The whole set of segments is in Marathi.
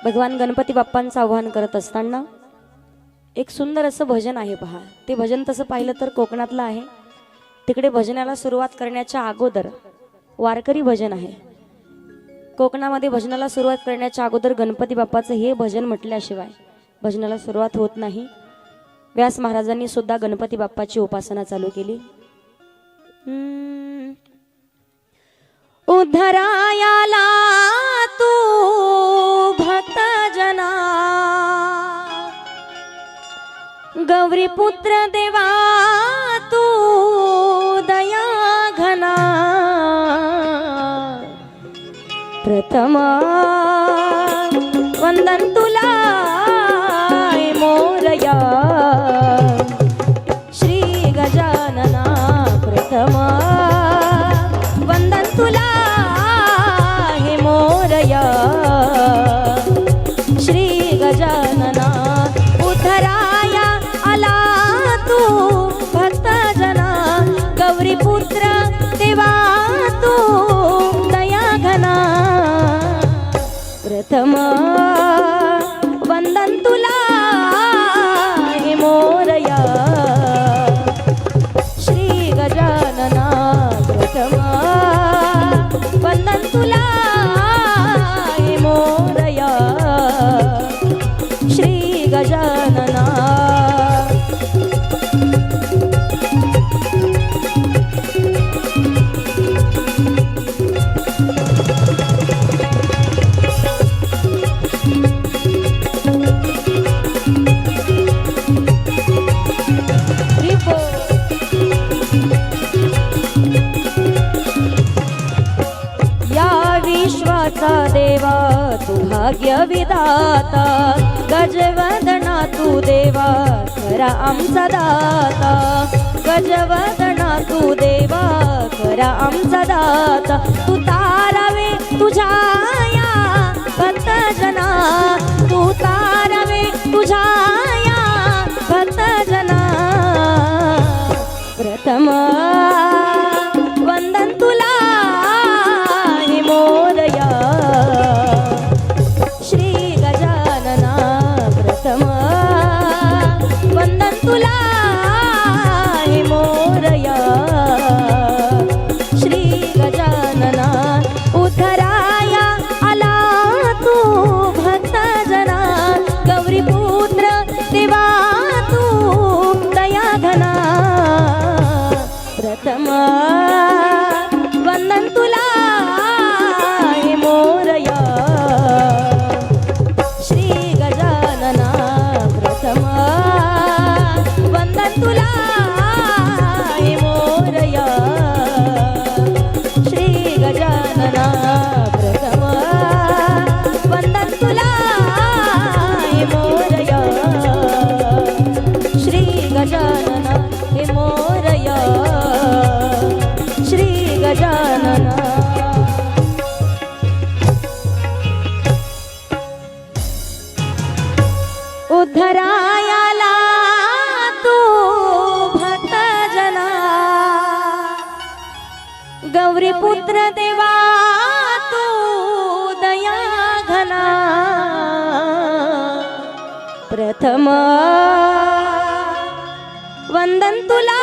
भगवान गणपती बाप्पांचं आवाहन करत असताना एक सुंदर असं भजन आहे पहा। ते भजन तसं पाहिलं तर कोकणातलं आहे। तिकडे भजनाला सुरुवात करण्याच्या अगोदर वारकरी भजन आहे। कोकणामध्ये भजनाला सुरुवात करण्याच्या अगोदर गणपती बाप्पाचं हे भजन म्हटल्याशिवाय भजनाला सुरुवात होत नाही। व्यास महाराजांनी सुद्धा गणपती बाप्पाची उपासना चालू केली। उद्धरायाला तू भक्त जना, गौरी पुत्र देवा तू दया घना, प्रथम वंदन तुला मोरया श्री गजानना, प्रथम वंदन तुला हे मोरया श्री गजानना। उद्धराया आला तू भक्त जना, गौरी पुत्र देवा तू दया घना, प्रथम वंदन तुला हे मोरया श्री गजानना, प्रथम वंदन तुला हे मोरया श्री गजानना। विश्वाचा देवा तू भाग्य विधाता, गजवदना तू देवा खरा आमचा दाता, गजवदना तू देवा खरा आमचा दाता। तू तारावे तुझ्या या भक्त जना, तू तारावे तुझ्या या भक्त जना, प्रथम वंदन तुला मोरया श्री गजानना, प्रथम वंदन तुला हे मोरया श्री गजानना। उद्धराया आला तू भक्त जना, गौरी पुत्र देवा तू दया घना, प्रथम वंदन तुला मोरया श्री गजानना, प्रथम वंदन तुला हे मोरया श्री गजानना, प्रथम वंदन तुला हे मोरया श्री गजानना, हे मोरया श्री गजानना। उद्धरायाला तू भक्त जना, गौरी पुत्र देवा तू दया घना, प्रथम वंदन तुला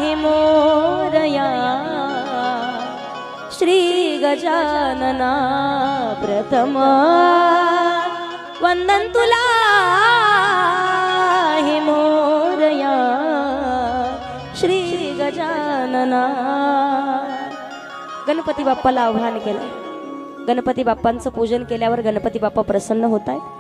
हे मोरया श्री गजानना, प्रथम वंदन तुला हे मोरया श्री गजानना। गणपती बाप्पाला आव्हान केलं। गणपती बाप्पांचं पूजन केल्यावर गणपती बाप्पा प्रसन्न होत आहेत।